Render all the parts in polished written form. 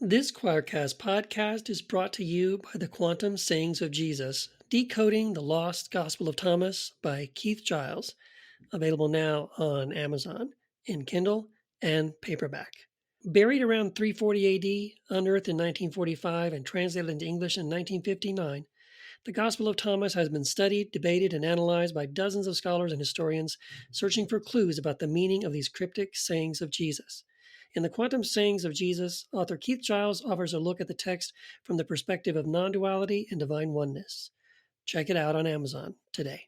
This Choircast podcast is brought to you by the Quantum Sayings of Jesus, Decoding the Lost Gospel of Thomas by Keith Giles, available now on Amazon in Kindle and paperback. Buried around 340 AD, unearthed in 1945, and translated into English in 1959, the Gospel of Thomas has been studied, debated, and analyzed by dozens of scholars and historians searching for clues about the meaning of these cryptic sayings of Jesus. In the Quantum Sayings of Jesus, author Keith Giles offers a look at the text from the perspective of non-duality and divine oneness. Check it out on Amazon today.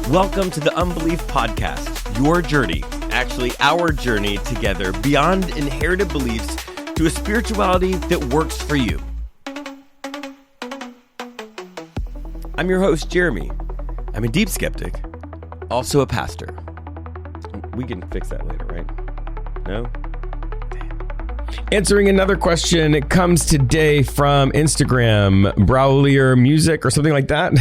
Welcome to the Unbelief Podcast, your journey, actually our journey together beyond inherited beliefs to a spirituality that works for you. I'm your host, Jeremy. I'm a deep skeptic, also a pastor. We can fix that later, right? No? Answering another question, it comes today from Instagram, Brawlier Music or something like that,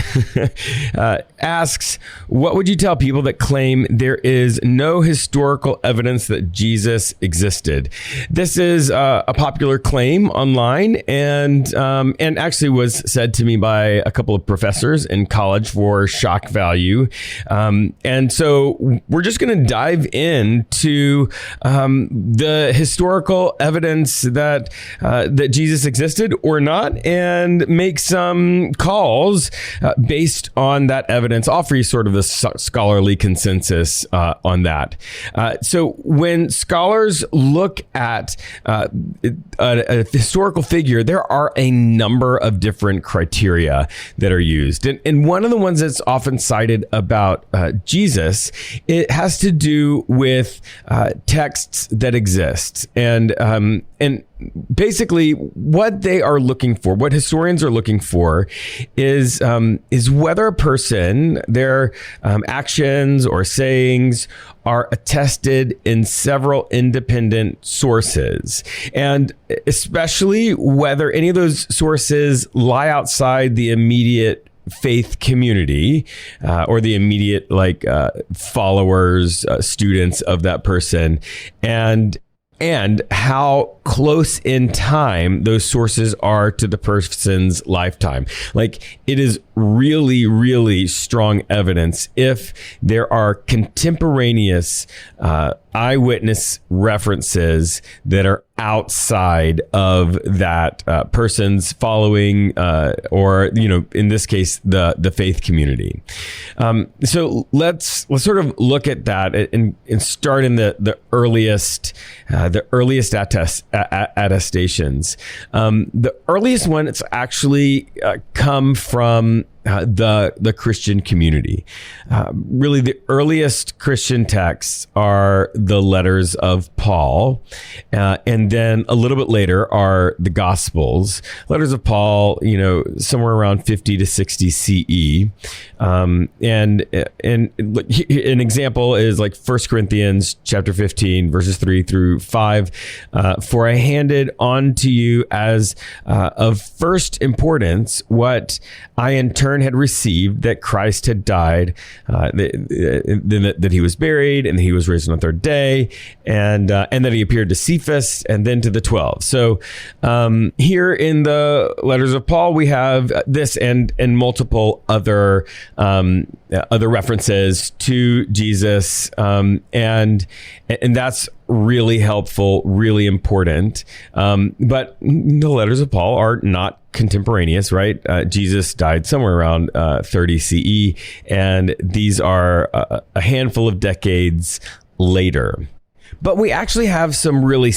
asks, what would you tell people that claim there is no historical evidence that Jesus existed? This is a popular claim online and actually was said to me by a couple of professors in college for shock value. And so we're just going to dive into the historical evidence that Jesus existed or not, and make some calls based on that evidence. Offer you sort of the scholarly consensus on that. So when scholars look at a historical figure, there are a number of different criteria that are used. And one of the ones that's often cited about Jesus, it has to do with texts that exist. And basically what they are looking for, what historians are looking for is whether a person, their actions or sayings are attested in several independent sources, and especially whether any of those sources lie outside the immediate faith community or the immediate followers, students of that person, and how close in time those sources are to the person's lifetime. Like, it is really, really strong evidence if there are contemporaneous eyewitness references that are outside of that person's following, or in this case, the faith community. So let's sort of look at that and start in the earliest attestations. The earliest one, it's actually come from the Christian community. Really, the earliest Christian texts are the letters of Paul, and then a little bit later are the Gospels. Letters of Paul, somewhere around 50 to 60 CE. And an example is like 1 Corinthians chapter 15, verses 3 through 5. For I handed on to you as of first importance what I in turn had received, that Christ had died, that he was buried, and that he was raised on the third day, and that he appeared to Cephas and then to the 12. So here in the letters of Paul, we have this and multiple other references to Jesus, and that's really helpful, really important. But the letters of Paul are not contemporaneous, right? Jesus died somewhere around 30 CE, and these are a handful of decades later. But we actually have some really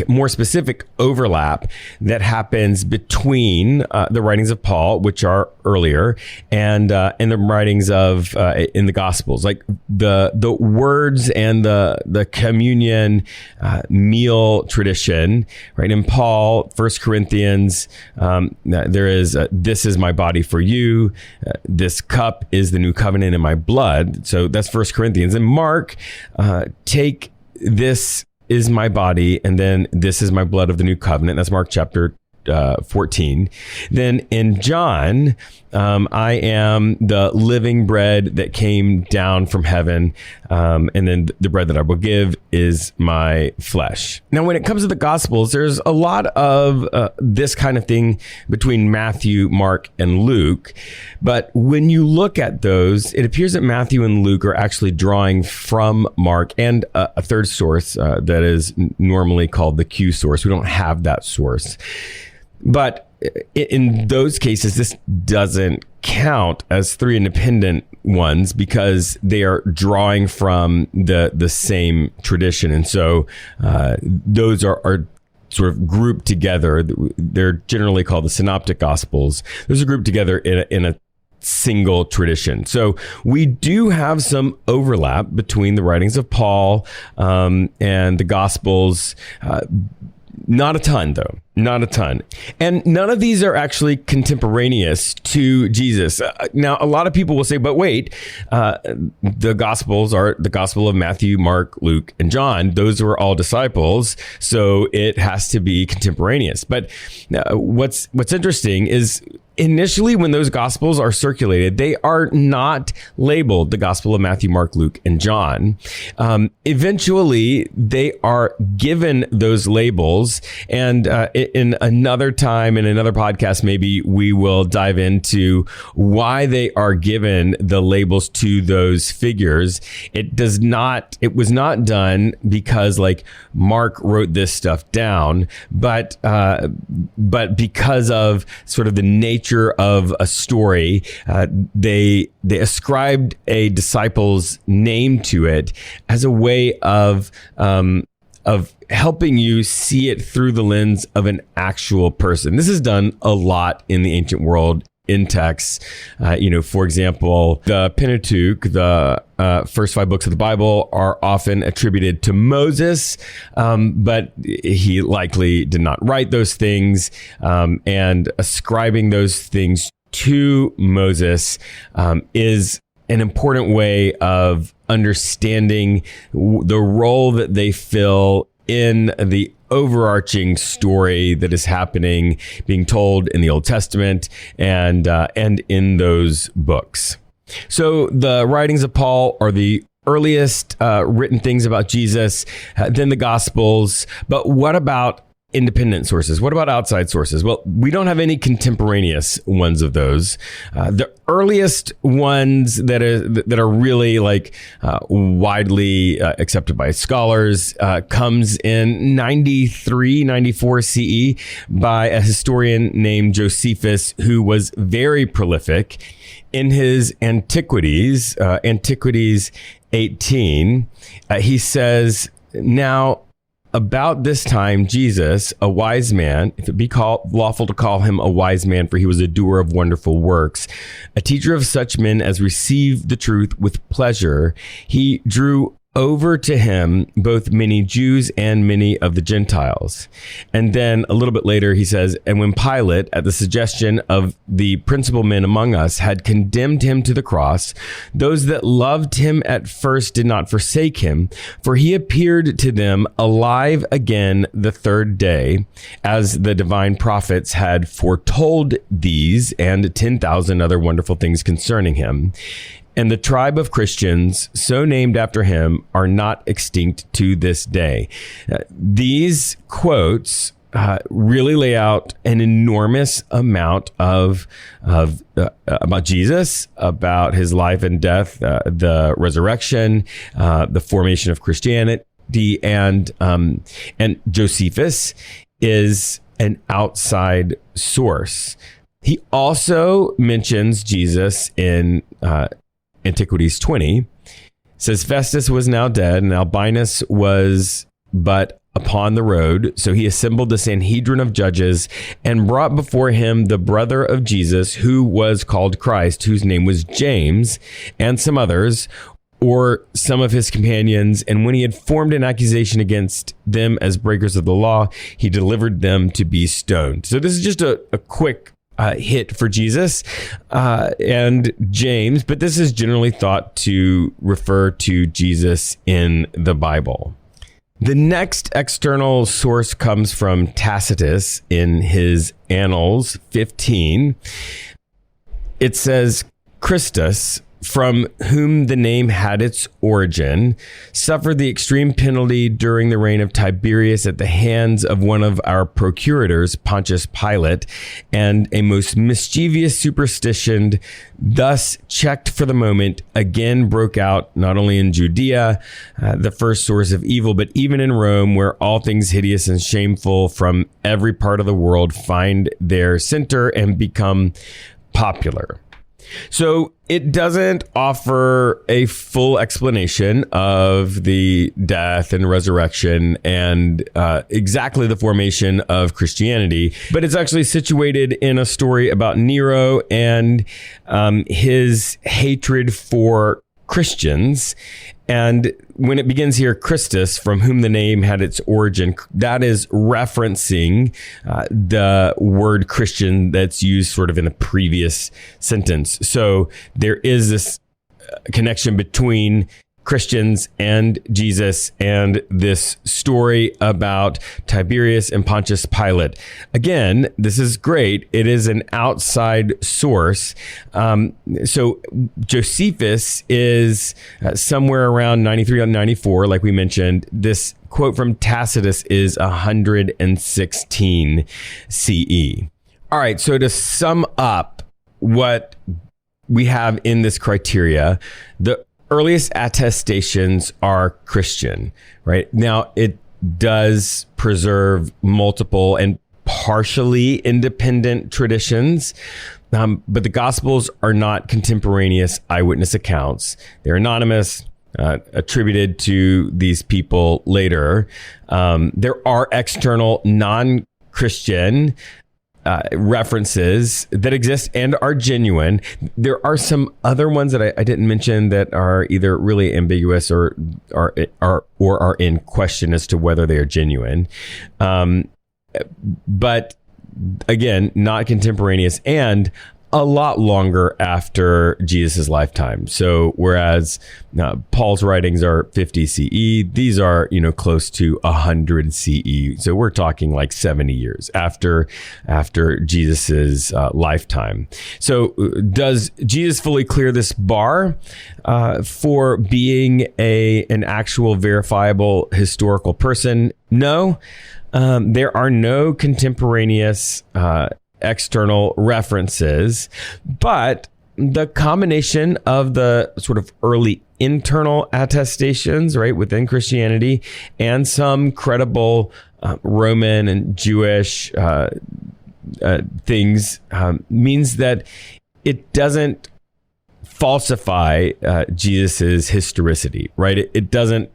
more specific overlap that happens between the writings of Paul, which are earlier, and the writings of in the Gospels, like the words and the communion meal tradition, right? In Paul, 1 Corinthians, there is this is my body for you. This cup is the new covenant in my blood. So that's 1 Corinthians. And Mark, take this is my body, and then this is my blood of the new covenant. That's Mark chapter 14. Then in John, I am the living bread that came down from heaven. And then the bread that I will give is my flesh. Now, when it comes to the Gospels, there's a lot of this kind of thing between Matthew, Mark, and Luke. But when you look at those, it appears that Matthew and Luke are actually drawing from Mark and a third source that is normally called the Q source. We don't have that source. But in those cases, this doesn't count as three independent ones because they are drawing from the same tradition. And so those are sort of grouped together. They're generally called the Synoptic Gospels. Those are grouped together in a single tradition. So we do have some overlap between the writings of Paul and the Gospels. Not a ton, though. Not a ton. And none of these are actually contemporaneous to Jesus. Now, a lot of people will say, but wait, the Gospels are the Gospel of Matthew, Mark, Luke, and John. Those were all disciples, so it has to be contemporaneous. But what's interesting is initially when those Gospels are circulated, they are not labeled the Gospel of Matthew, Mark, Luke, and John. Eventually, they are given those labels, and in another time, in another podcast, maybe we will dive into why they are given the labels to those figures. It was not done because like Mark wrote this stuff down, but because of sort of the nature of a story, they ascribed a disciple's name to it as a way of helping you see it through the lens of an actual person. This is done a lot in the ancient world in texts. For example, the Pentateuch, the first 5 books of the Bible, are often attributed to Moses, but he likely did not write those things, and ascribing those things to Moses is an important way of understanding the role that they fill in the overarching story that is happening, being told in the Old Testament and in those books. So the writings of Paul are the earliest written things about Jesus, then the Gospels. But what about independent sources? What about outside sources? Well, we don't have any contemporaneous ones of those. The earliest ones that are really like widely accepted by scholars comes in 94 CE by a historian named Josephus, who was very prolific. In his Antiquities 18, he says, "Now, about this time, Jesus, a wise man, if it be lawful to call him a wise man, for he was a doer of wonderful works, a teacher of such men as receive the truth with pleasure, he drew over to him both many Jews and many of the Gentiles." And then a little bit later, he says, "And when Pilate, at the suggestion of the principal men among us, had condemned him to the cross, those that loved him at first did not forsake him, for he appeared to them alive again the third day, as the divine prophets had foretold these and 10,000 other wonderful things concerning him. And the tribe of Christians, so named after him, are not extinct to this day." These quotes really lay out an enormous amount of about Jesus, about his life and death, the resurrection, the formation of Christianity, and Josephus is an outside source. He also mentions Jesus in Antiquities 20, says, "Festus was now dead, and Albinus was but upon the road. So he assembled the Sanhedrin of judges and brought before him the brother of Jesus, who was called Christ, whose name was James, and some others, or some of his companions. And when he had formed an accusation against them as breakers of the law, he delivered them to be stoned." So this is just a quick hit for Jesus and James, but this is generally thought to refer to Jesus in the Bible. The next external source comes from Tacitus in his Annals 15. It says, Christus, from whom the name had its origin, suffered the extreme penalty during the reign of Tiberius at the hands of one of our procurators, Pontius Pilate, and a most mischievous superstition, thus checked for the moment, again broke out not only in Judea, the first source of evil, but even in Rome, where all things hideous and shameful from every part of the world find their center and become popular. So it doesn't offer a full explanation of the death and resurrection and exactly the formation of Christianity, but it's actually situated in a story about Nero and his hatred for Christians. And when it begins here, Christus, from whom the name had its origin, that is referencing the word Christian that's used sort of in the previous sentence. So there is this connection between Christians and Jesus and this story about Tiberius and Pontius Pilate. Again, this is great. It is an outside source. So Josephus is somewhere around 93 or 94, like we mentioned. This quote from Tacitus is 116 CE. All right, so to sum up what we have in this criteria, the earliest attestations are Christian, right? Now, it does preserve multiple and partially independent traditions, but the Gospels are not contemporaneous eyewitness accounts. They're anonymous, attributed to these people later. There are external non-Christian references that exist and are genuine. There are some other ones that I didn't mention that are either really ambiguous or are in question as to whether they are genuine. But again, not contemporaneous and a lot longer after Jesus' lifetime. So whereas Paul's writings are 50 CE, these are, close to 100 CE. So we're talking like 70 years after Jesus's lifetime. So does Jesus fully clear this bar for being an actual verifiable historical person? No. There are no contemporaneous external references, but the combination of the sort of early internal attestations, right, within Christianity and some credible Roman and Jewish things means that it doesn't falsify Jesus's historicity, right? It doesn't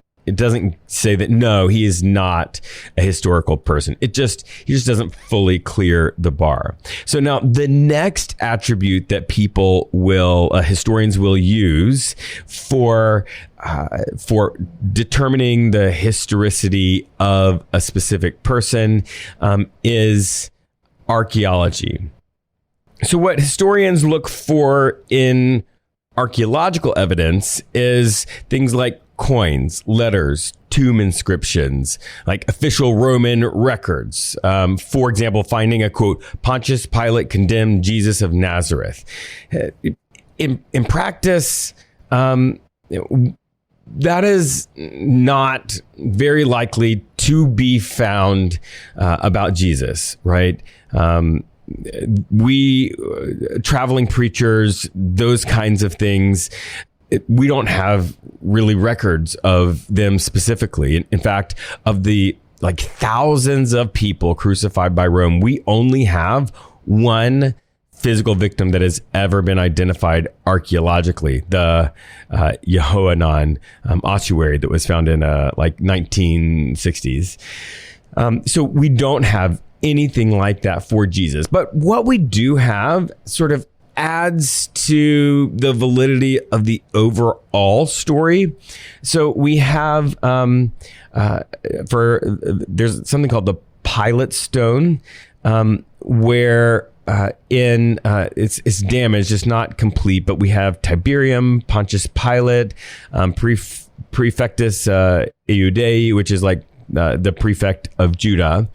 say that, no, he is not a historical person. He just doesn't fully clear the bar. So now the next attribute that historians will use for determining the historicity of a specific person is archaeology. So what historians look for in archaeological evidence is things like coins, letters, tomb inscriptions, like official Roman records. For example, finding a quote, Pontius Pilate condemned Jesus of Nazareth. In practice, that is not very likely to be found about Jesus, right? We traveling preachers, those kinds of things, we don't have really records of them specifically. In fact, of the thousands of people crucified by Rome, we only have one physical victim that has ever been identified archaeologically, the Jehoanan ossuary that was found in 1960s. So we don't have anything like that for Jesus. But what we do have sort of adds to the validity of the overall story. So we have there's something called the Pilate Stone, where it's damaged, it's not complete, but we have Tiberium, Pontius Pilate, Prefectus Iudei, which is like the prefect of Judah.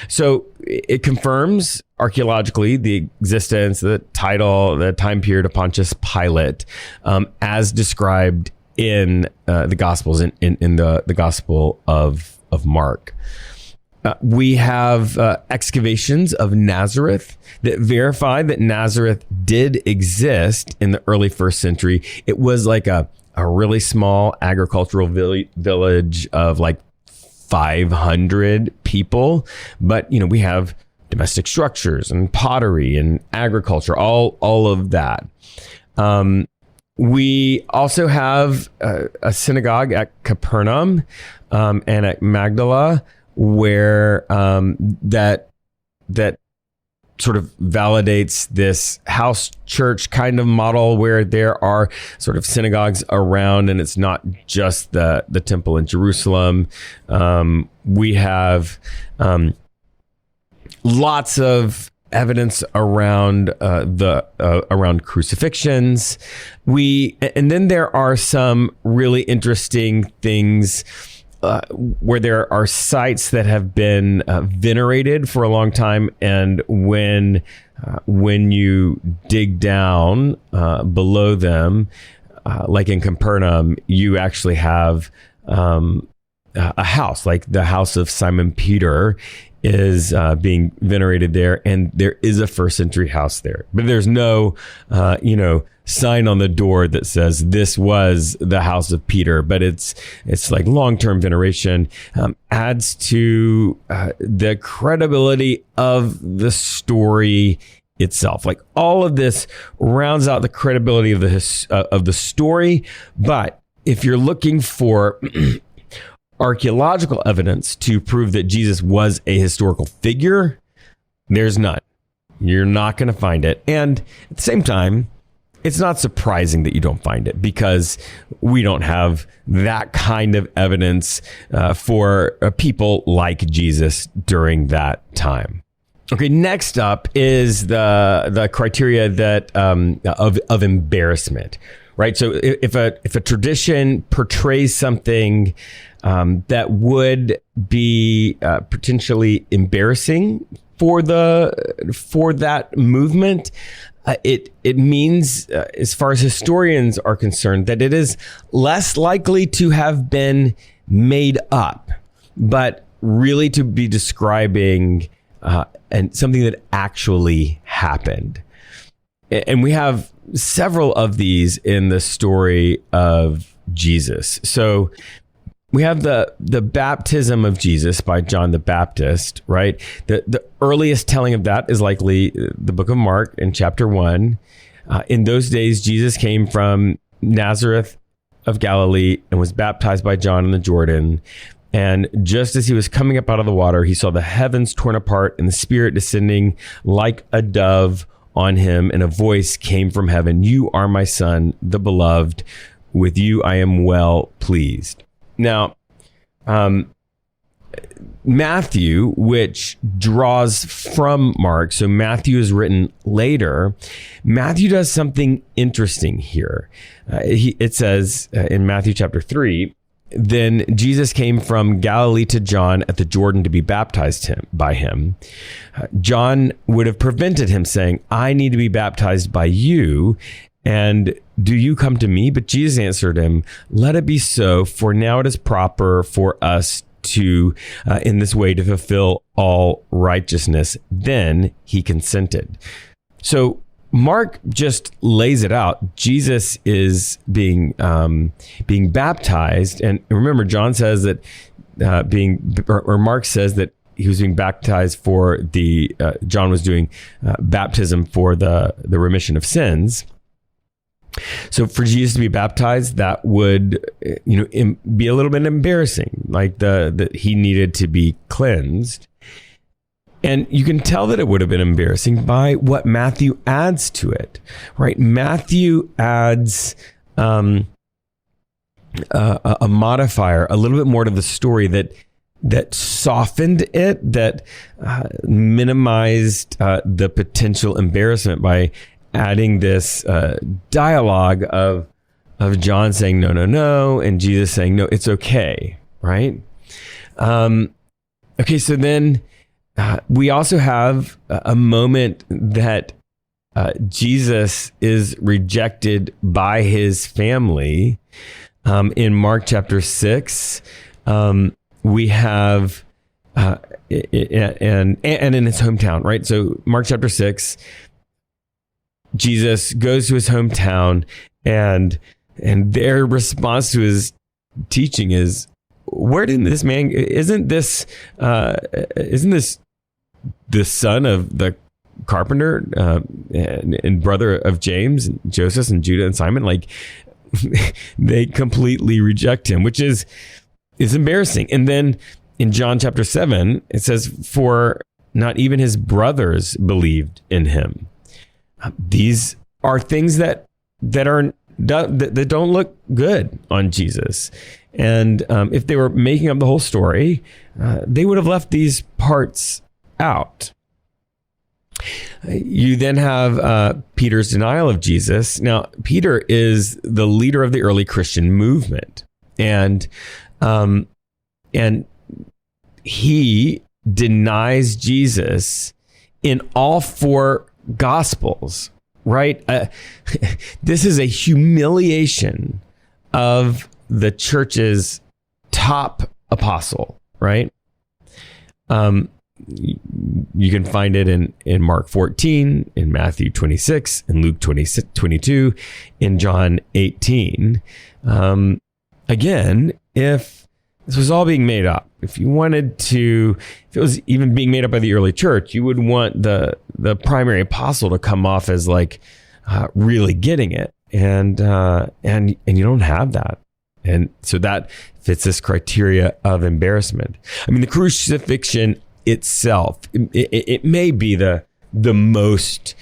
So it confirms archaeologically the existence, the title, the time period of Pontius Pilate, as described in the Gospels, in the Gospel of Mark. We have excavations of Nazareth that verify that Nazareth did exist in the early first century. It was like a really small agricultural village of like 500 people. But, we have domestic structures and pottery and agriculture, all of that. We also have a synagogue at Capernaum and at Magdala, where that sort of validates this house church kind of model where there are sort of synagogues around, and it's not just the temple in Jerusalem. We have lots of evidence around around crucifixions. And then there are some really interesting things where there are sites that have been venerated for a long time, and when you dig down below them, like in Capernaum, you actually have a house, like the house of Simon Peter is being venerated there, and there is a first century house there, but there's no sign on the door that says this was the house of Peter, but it's like long-term veneration. Adds to the credibility of the story itself. Like all of this rounds out the credibility of the story. But if you're looking for archaeological evidence to prove that Jesus was a historical figure, there's none. You're not going to find it. And at the same time, it's not surprising that you don't find it, because we don't have that kind of evidence for people like Jesus during that time. Okay, next up is the criteria that of embarrassment, right? So if a tradition portrays something that would be potentially embarrassing for that movement, it means, as far as historians are concerned, that it is less likely to have been made up, but really to be describing and something that actually happened. And we have several of these in the story of Jesus. So we have the baptism of Jesus by John the Baptist, right? The earliest telling of that is likely the book of Mark in chapter 1. In those days, Jesus came from Nazareth of Galilee and was baptized by John in the Jordan. And just as he was coming up out of the water, he saw the heavens torn apart and the Spirit descending like a dove on him. And a voice came from heaven, "You are my Son, the beloved. With you I am well pleased." Now, Matthew, which draws from Mark, so Matthew is written later, Matthew does something interesting here. It says in Matthew chapter 3, "Then Jesus came from Galilee to John at the Jordan to be baptized by him. John would have prevented him, saying, 'I need to be baptized by you, and do you come to me?' But Jesus answered him, 'Let it be so, for now it is proper for us to, in this way, to fulfill all righteousness.' Then he consented." So Mark just lays it out. Jesus is being baptized, and remember, John says that Mark says that he was being baptized for John was doing baptism for the remission of sins. So for Jesus to be baptized, that would, be a little bit embarrassing, like that he needed to be cleansed. And you can tell that it would have been embarrassing by what Matthew adds to it, right? Matthew adds a modifier, a little bit more to the story that softened it, that minimized the potential embarrassment by adding this dialogue of John saying, no, and Jesus saying, no, it's okay, right? Okay, so then we also have a moment that Jesus is rejected by his family. In Mark chapter 6, we have, and in his hometown, right? So Mark chapter 6, Jesus goes to his hometown, and their response to his teaching is, where did this man, isn't this the son of the carpenter and brother of James, and Joseph and Judah and Simon? Like, they completely reject him, which is embarrassing. And then in John chapter 7, it says, for not even his brothers believed in him. These are things that don't look good on Jesus. And if they were making up the whole story, they would have left these parts out. You then have Peter's denial of Jesus. Now, Peter is the leader of the early Christian movement, and he denies Jesus in all four Gospels. Right? This is a humiliation of the church's top apostle. Right? You can find it in Mark 14, in Matthew 26, in Luke 22, in John 18. Again, if this was all being made up, if it was even being made up by the early church, you would want the primary apostle to come off as like really getting it, and you don't have that, and so that fits this criteria of embarrassment. I mean, the crucifixion itself, it may be the most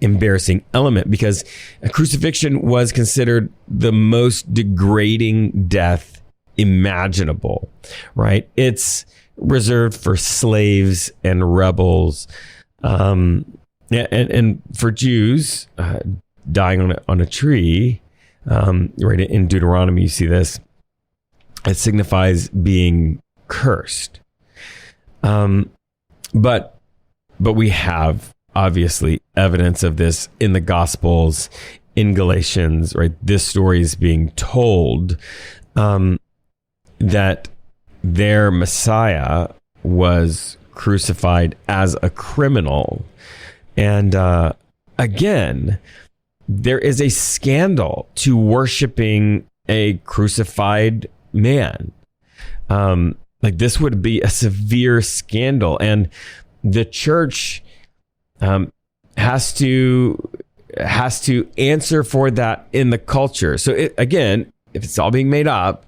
embarrassing element, because a crucifixion was considered the most degrading death imaginable, right? It's reserved for slaves and rebels, and for Jews, dying on a tree, right? In Deuteronomy, you see this. It signifies being cursed. But we have obviously evidence of this in the Gospels, in Galatians, right? This story is being told, that their Messiah was crucified as a criminal. And, again, there is a scandal to worshiping a crucified man. Like, this would be a severe scandal, and the church has to answer for that in the culture. So again, if it's all being made up,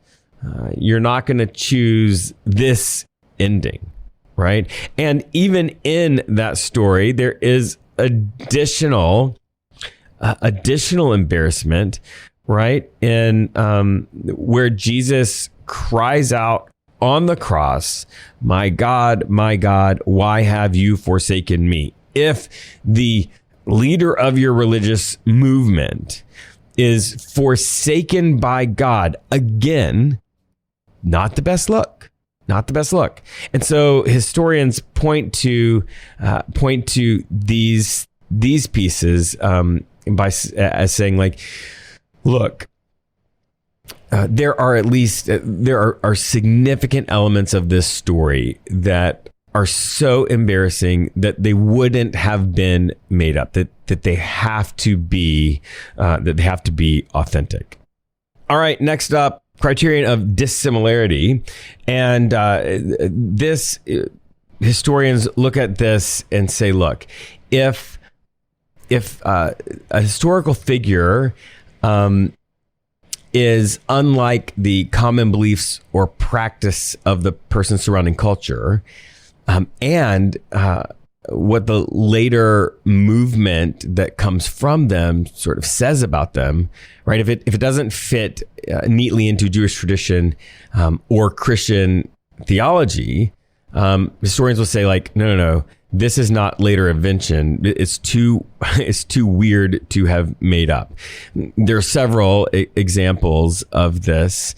you're not going to choose this ending, right? And even in that story, there is additional embarrassment, right? In where Jesus cries out on the cross, my God, why have you forsaken me?" If the leader of your religious movement is forsaken by God, again, not the best look. And so historians point to these pieces as saying, like, look, there are significant elements of this story that are so embarrassing that they wouldn't have been made up, that they have to be authentic. All right, next up, criterion of dissimilarity. And this, historians look at this and say, look, if a historical figure is unlike the common beliefs or practice of the person's surrounding culture, and what the later movement that comes from them sort of says about them, right? If it doesn't fit neatly into Jewish tradition or Christian theology, historians will say, like, no, this is not later invention. It's too weird to have made up. There are several examples of this.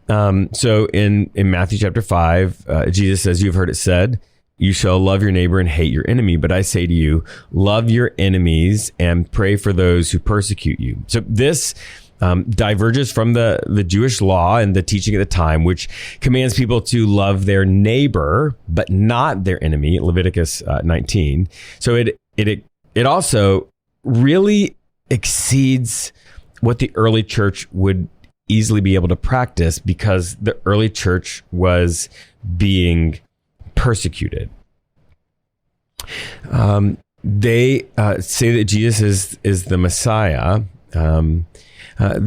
So in Matthew chapter 5, Jesus says, "You've heard it said, you shall love your neighbor and hate your enemy. But I say to you, love your enemies and pray for those who persecute you." So this diverges from the Jewish law and the teaching at the time, which commands people to love their neighbor, but not their enemy, Leviticus 19. So it also really exceeds what the early church would easily be able to practice, because the early church was being persecuted. They say that Jesus is the Messiah, and at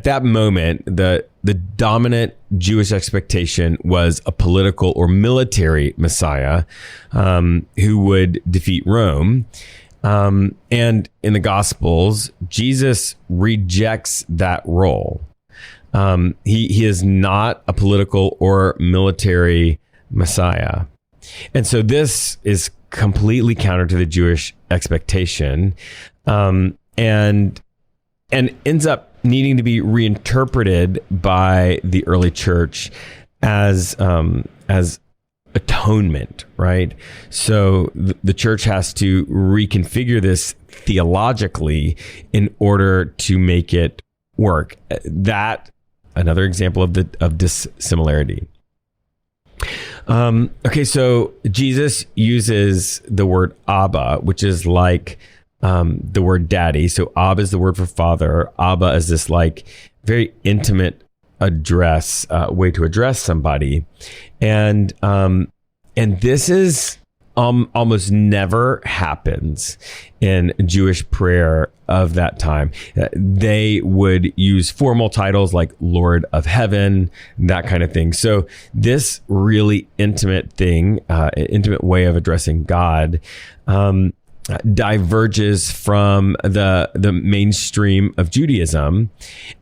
that moment, the dominant Jewish expectation was a political or military Messiah who would defeat Rome. And in the Gospels, Jesus rejects that role. He is not a political or military Messiah. And so this is completely counter to the Jewish expectation, and ends up needing to be reinterpreted by the early church as atonement, right? So the church has to reconfigure this theologically in order to make it work. That another example of dissimilarity. Okay, so Jesus uses the word Abba, which is like the word daddy. So Abba is the word for father. Abba is this like very intimate address, way to address somebody. And this is almost never happens in Jewish prayer of that time. They would use formal titles like Lord of Heaven, that kind of thing. So this really intimate thing, intimate way of addressing God, diverges from the mainstream of Judaism,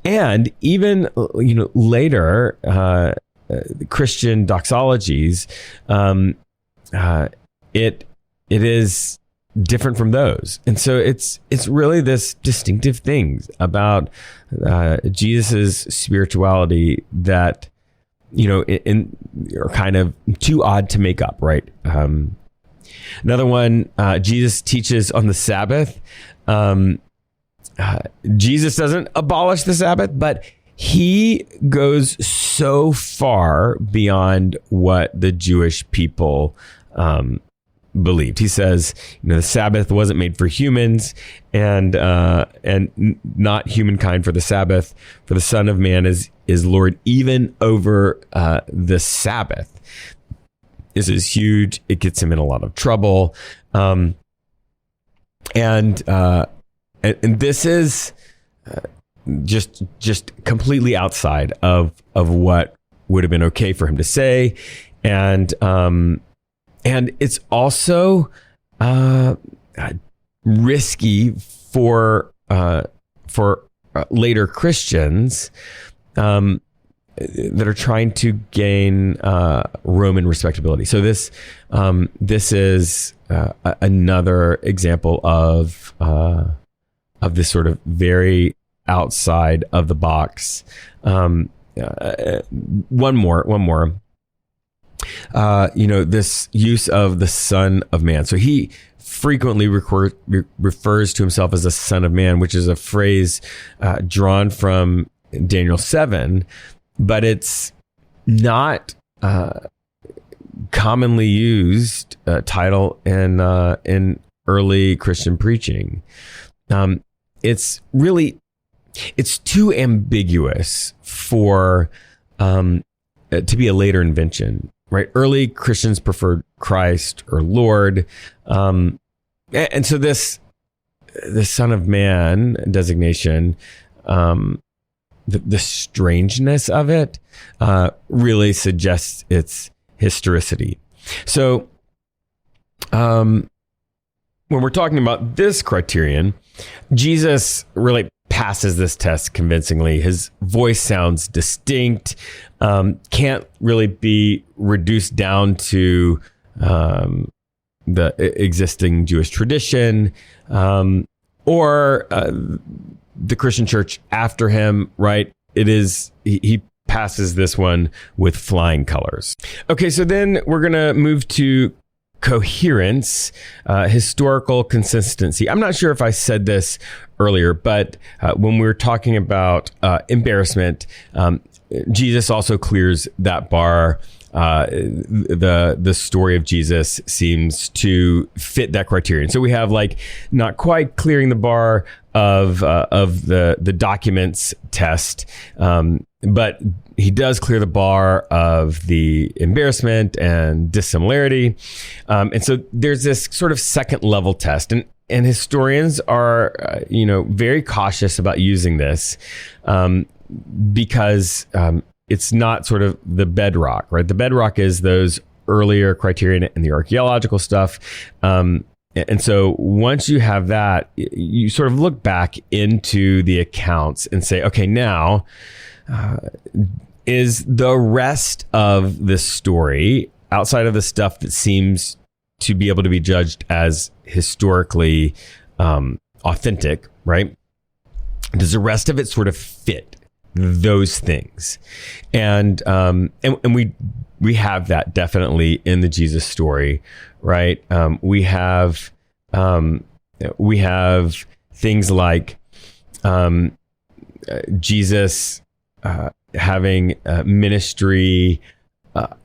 and even later Christian doxologies. It is different from those, and so it's really this distinctive thing about Jesus's spirituality that are kind of too odd to make up, right? Another one, Jesus teaches on the Sabbath. Jesus doesn't abolish the Sabbath, but he goes so far beyond what the Jewish people believed. He says, the Sabbath wasn't made for humans, and not humankind for the Sabbath. For the Son of Man is Lord even over the Sabbath. This is huge. It gets him in a lot of trouble, and this is just completely outside of what would have been okay for him to say, and it's also risky for later Christians that are trying to gain Roman respectability. So this is another example of this sort of very outside of the box. One more. This use of the Son of Man. So he frequently refers to himself as the Son of Man, which is a phrase drawn from Daniel 7, but it's not commonly used title in early Christian preaching. It's too ambiguous for to be a later invention. Right, early Christians preferred Christ or Lord, and so the Son of Man designation, the strangeness of it, really suggests its historicity. So, when we're talking about this criterion, Jesus really passes this test convincingly. His voice sounds distinct, can't really be reduced down to the existing Jewish tradition, or the Christian church after him, right? He passes this one with flying colors. Okay, so then we're going to move to coherence, historical consistency. I'm not sure if I said this earlier, but when we were talking about embarrassment, Jesus also clears that bar. The story of Jesus seems to fit that criterion. So we have like not quite clearing the bar of the documents test, but he does clear the bar of the embarrassment and dissimilarity. And so there's this sort of second level test, and historians are very cautious about using this because it's not sort of the bedrock, right? The bedrock is those earlier criterion and the archaeological stuff. And so once you have that, you sort of look back into the accounts and say, okay, now is the rest of the story, outside of the stuff that seems to be able to be judged as historically authentic, right? Does the rest of it sort of fit those things? And we have that definitely in the Jesus story, right? We have things like Jesus having ministry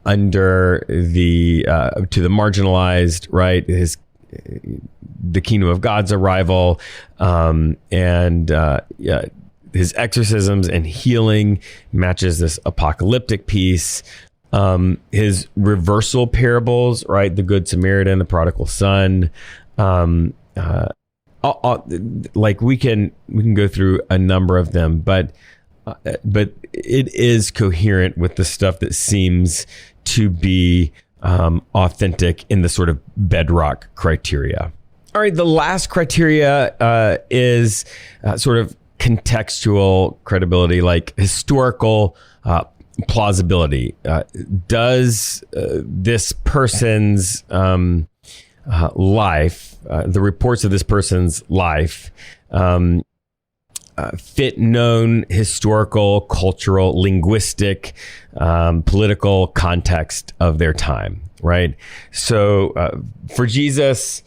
under the to the marginalized, right? The kingdom of God's arrival, and his exorcisms and healing matches this apocalyptic piece. His reversal parables, right? The Good Samaritan, the prodigal son. Like we can go through a number of them, but it is coherent with the stuff that seems to be authentic in the sort of bedrock criteria. All right, the last criteria is sort of contextual credibility, like historical plausibility. Does this person's life, the reports of this person's life, fit known historical, cultural, linguistic, political context of their time, right? So for Jesus,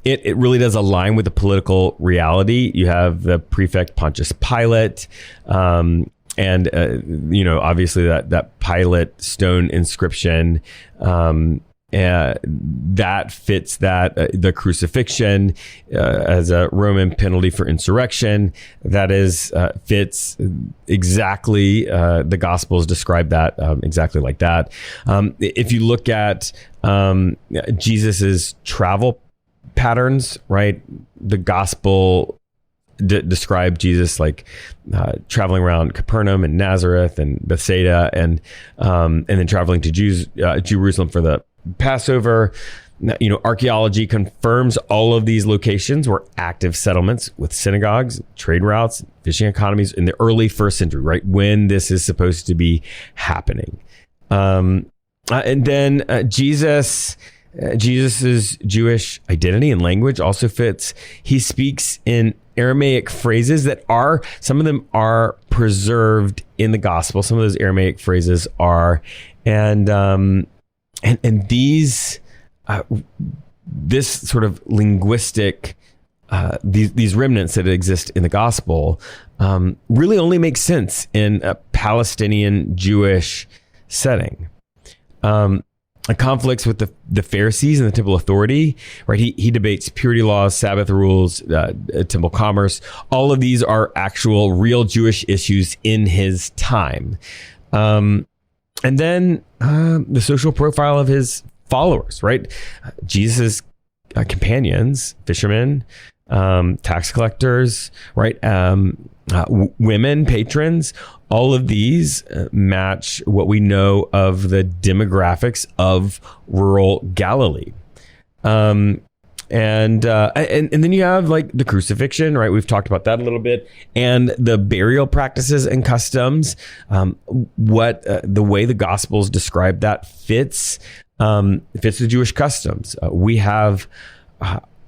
it really does align with the political reality. You have the prefect Pontius Pilate, and obviously that Pilate stone inscription, that fits that the crucifixion as a Roman penalty for insurrection. That is fits exactly. The Gospels describe that exactly like that. If you look at Jesus's travel patterns, right? The Gospel describe Jesus like traveling around Capernaum and Nazareth and Bethsaida, and then traveling to Jerusalem for the Passover. Archaeology confirms all of these locations were active settlements with synagogues, trade routes, fishing economies in the early first century, right? When this is supposed to be happening. And then Jesus's Jewish identity and language also fits. He speaks in Aramaic phrases that some of them are preserved in the gospel. Some of those Aramaic phrases are, and these, this sort of linguistic, these remnants that exist in the gospel, really only make sense in a Palestinian Jewish setting. Conflicts with the Pharisees and the temple authority, right? He debates purity laws, Sabbath rules, temple commerce. All of these are actual real Jewish issues in his time. And then the social profile of his followers, right? Jesus' companions, fishermen, tax collectors, right? Women, patrons, all of these match what we know of the demographics of rural Galilee. And then you have like the crucifixion, right? We've talked about that a little bit, and the burial practices and customs. The way the Gospels describe that fits the Jewish customs. We have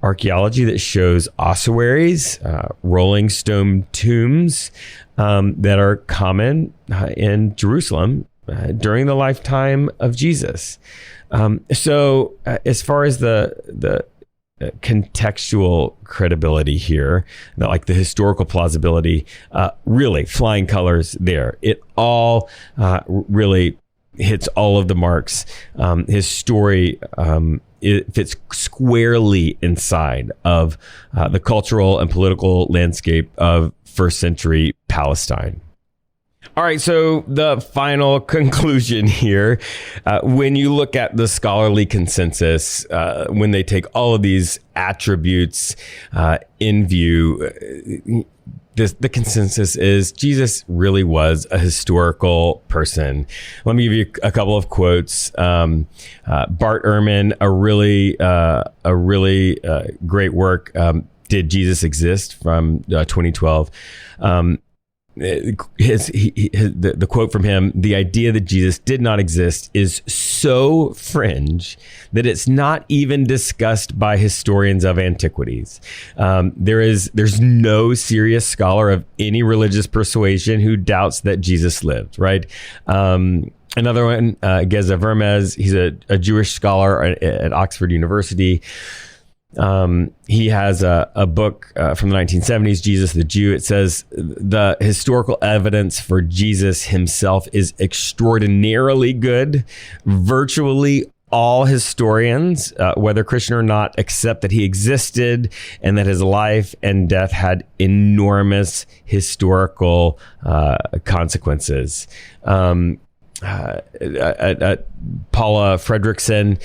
archaeology that shows ossuaries, rolling stone tombs that are common in Jerusalem during the lifetime of Jesus. So as far as the contextual credibility here, like the historical plausibility, really flying colors there. It all really hits all of the marks. His story it fits squarely inside of the cultural and political landscape of first century Palestine. All right, so the final conclusion here, when you look at the scholarly consensus, when they take all of these attributes in view, the consensus is Jesus really was a historical person. Let me give you a couple of quotes. Bart Ehrman, a really great work, Did Jesus Exist? From 2012. The quote from him: "The idea that Jesus did not exist is so fringe that it's not even discussed by historians of antiquities. There's no serious scholar of any religious persuasion who doubts that Jesus lived." Right. Another one, Geza Vermes. He's a Jewish scholar at Oxford University. He has a book from the 1970s, Jesus the Jew. It says the historical evidence for Jesus himself is extraordinarily good. Virtually all historians, whether Christian or not, accept that he existed and that his life and death had enormous historical consequences. Paula Fredrickson,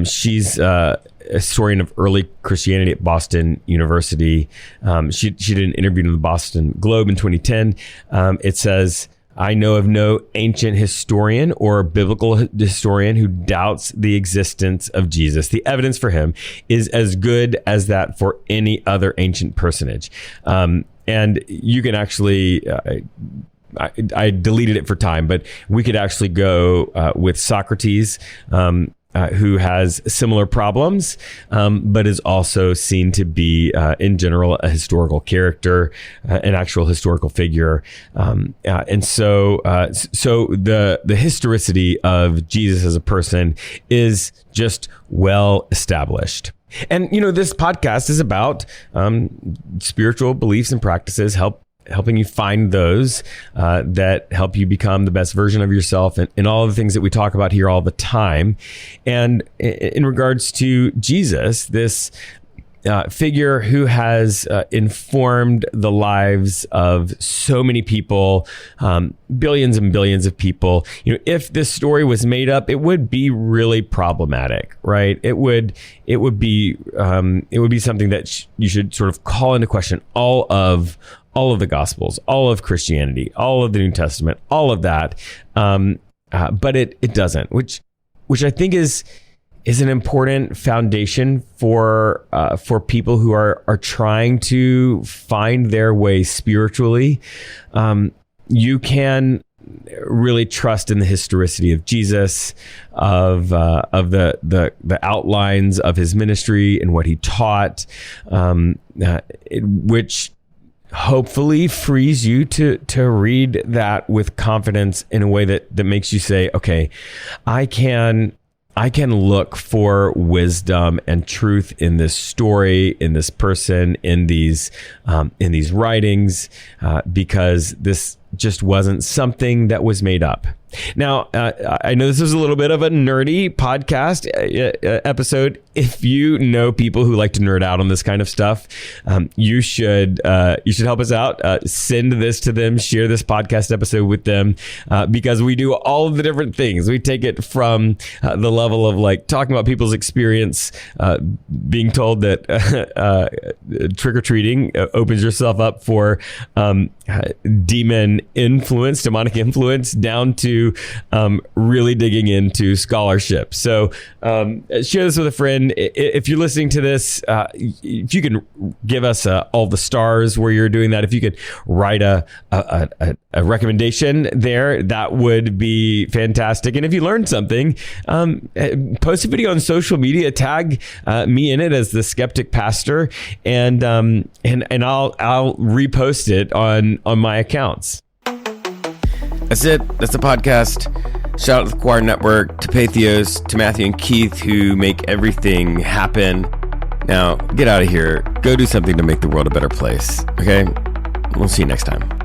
she's a historian of early Christianity at Boston University. She did an interview in the Boston Globe in 2010. It says, "I know of no ancient historian or biblical historian who doubts the existence of Jesus. The evidence for him is as good as that for any other ancient personage." And you can actually... I deleted it for time, but we could actually go with Socrates, who has similar problems, but is also seen to be, in general, a historical character, an actual historical figure. And so the historicity of Jesus as a person is just well established. And, this podcast is about spiritual beliefs and practices, helping you find those that help you become the best version of yourself, and all of the things that we talk about here all the time. And in regards to Jesus, this figure who has informed the lives of so many people, billions and billions of people. If this story was made up, it would be really problematic, right? It would be something that you should sort of call into question all of the Gospels, all of Christianity, all of the New Testament, all of that. But it doesn't, which I think is an important foundation for people who are trying to find their way spiritually. You can really trust in the historicity of Jesus, of the outlines of his ministry and what he taught, which hopefully frees you to read that with confidence in a way that makes you say, okay, I can look for wisdom and truth in this story, in this person, in these writings, because this just wasn't something that was made up. Now, I know this is a little bit of a nerdy podcast episode. If you know people who like to nerd out on this kind of stuff, you should help us out. Send this to them, share this podcast episode with them, because we do all of the different things. We take it from the level of like talking about people's experience, being told that trick-or-treating opens yourself up for demonic influence, down to to really digging into scholarship. So share this with a friend. If you're listening to this, if you can give us all the stars where you're doing that, if you could write a recommendation there, that would be fantastic. And if you learned something, post a video on social media, tag me in it as the Skeptic Pastor, and I'll repost it on my accounts. That's it. That's the podcast. Shout out to the Choir Network, to Patheos, to Matthew and Keith, who make everything happen. Now, get out of here. Go do something to make the world a better place. Okay? We'll see you next time.